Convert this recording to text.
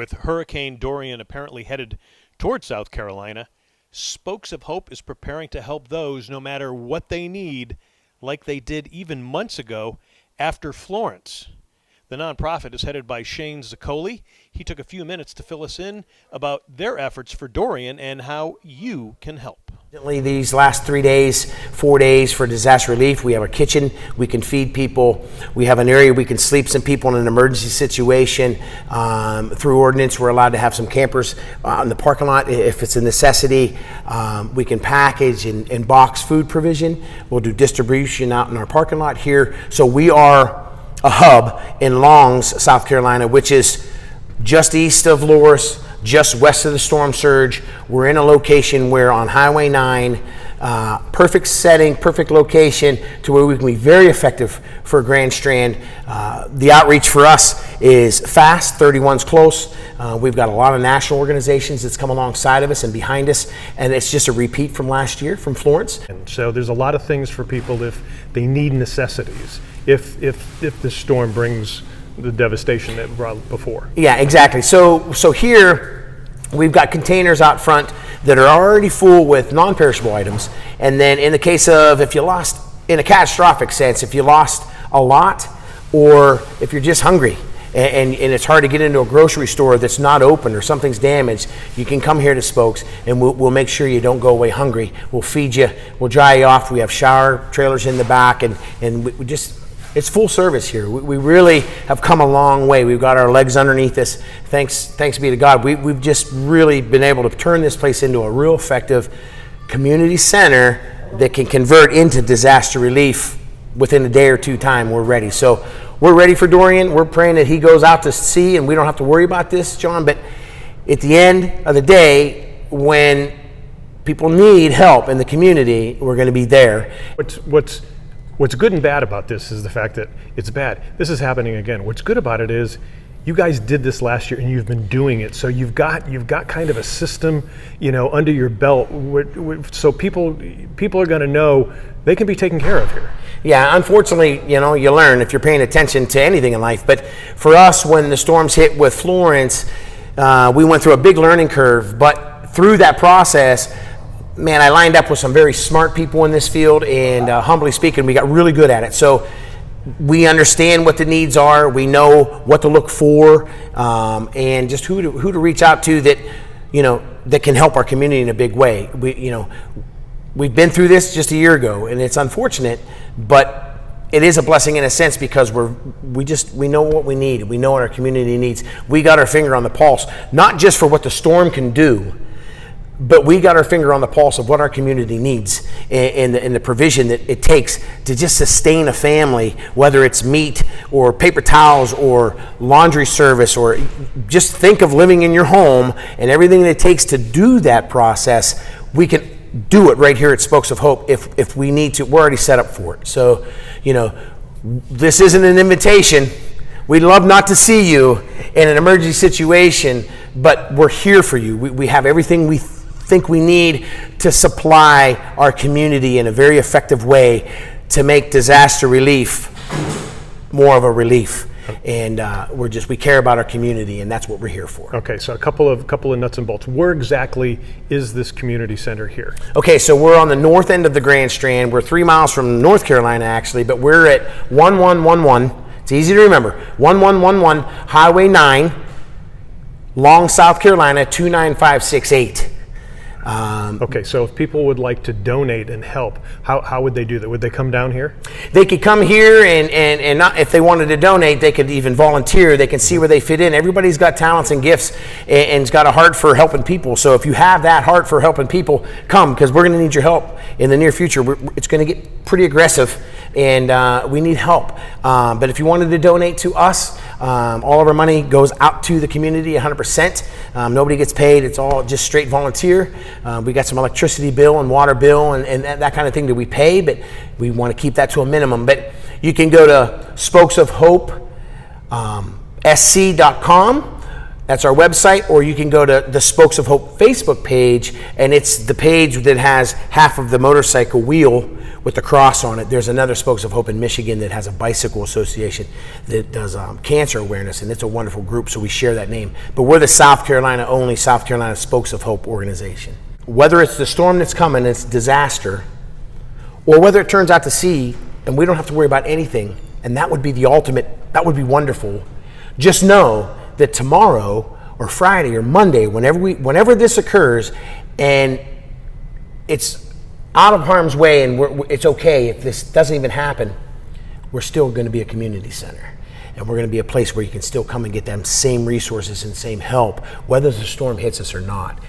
With Hurricane Dorian apparently headed toward South Carolina, Spokes of Hope is preparing to help those no matter what they need, like they did even months ago after Florence. The nonprofit is headed by Shane Zoccole. He took a few minutes to fill us in about their efforts for Dorian and how you can help. These last 3 days, 4 days for disaster relief, we have a kitchen, we can feed people, we have an area we can sleep some people in an emergency situation. Through ordinance, we're allowed to have some campers in the parking lot if it's a necessity. We can package and box food provision. We'll do distribution out in our parking lot here. So we are a hub in Longs, South Carolina, which is just east of Loris, just west of the storm surge. We're in a location where on Highway 9, perfect setting, perfect location to where we can be very effective for Grand Strand. The outreach for us is fast, 31's close. We've got a lot of national organizations that's come alongside of us and behind us, and it's just a repeat from last year from Florence. And so there's a lot of things for people if they need necessities, if the storm brings the devastation that brought before. Yeah, exactly. So here we've got containers out front that are already full with non-perishable items. And then in the case of if you lost, in a catastrophic sense, if you lost a lot or if you're just hungry and it's hard to get into a grocery store that's not open or something's damaged, you can come here to Spokes and we'll make sure you don't go away hungry. We'll feed you, we'll dry you off. We have shower trailers in the back and we just, it's full service here. We really have come a long way. We've got our legs underneath us. Thanks be to God. We've just really been able to turn this place into a real effective community center that can convert into disaster relief within a day or two time. We're ready. So we're ready for Dorian. We're praying that he goes out to sea and we don't have to worry about this, John. But at the end of the day, when people need help in the community, we're going to be there. What's good and bad about this is the fact that it's bad. This is happening again. What's good about it is you guys did this last year and you've been doing it. So you've got kind of a system, under your belt. So people are going to know they can be taken care of here. Yeah, unfortunately, you learn if you're paying attention to anything in life. But for us, when the storms hit with Florence, we went through a big learning curve. But through that process, man, I lined up with some very smart people in this field, and humbly speaking, we got really good at it. So we understand what the needs are. We know what to look for, and just who to reach out to that, that can help our community in a big way. We've been through this just a year ago, and it's unfortunate, but it is a blessing in a sense because we know what we need. We know what our community needs. We got our finger on the pulse, not just for what the storm can do, but we got our finger on the pulse of what our community needs and the provision that it takes to just sustain a family, whether it's meat or paper towels or laundry service, or just think of living in your home and everything that it takes to do that process. We can do it right here at Spokes of Hope if we need to. We're already set up for it. So, this isn't an invitation. We'd love not to see you in an emergency situation, but we're here for you. We have everything we think we need to supply our community in a very effective way to make disaster relief more of a relief. And we care about our community, and that's what we're here for. Okay, so a couple of nuts and bolts. Where exactly is this community center here? Okay, so we're on the north end of the Grand Strand. We're 3 miles from North Carolina, actually, but we're at 1111. It's easy to remember. 1111 Highway 9, Long, South Carolina, 29568. Okay, so if people would like to donate and help, how would they do that? Would they come down here? They could come here and not, if they wanted to donate, they could even volunteer. They can see where they fit in. Everybody's got talents and gifts and's got a heart for helping people. So if you have that heart for helping people, come, because we're going to need your help in the near future. It's going to get pretty aggressive, and we need help. But if you wanted to donate to us, all of our money goes out to the community 100%. Nobody gets paid. It's all just straight volunteer. We got some electricity bill and water bill and that kind of thing that we pay, but we want to keep that to a minimum. But you can go to spokesofhope.sc.com. That's our website, or you can go to the Spokes of Hope Facebook page, and it's the page that has half of the motorcycle wheel with the cross on it. There's another Spokes of Hope in Michigan that has a bicycle association that does cancer awareness, and it's a wonderful group, so we share that name. But we're the South Carolina Spokes of Hope organization. Whether it's the storm that's coming, it's disaster, or whether it turns out to sea and we don't have to worry about anything, and that would be the ultimate, that would be wonderful. Just know that tomorrow or Friday or Monday, whenever this occurs and it's out of harm's way and it's okay if this doesn't even happen, we're still going to be a community center. And we're going to be a place where you can still come and get them same resources and same help, whether the storm hits us or not.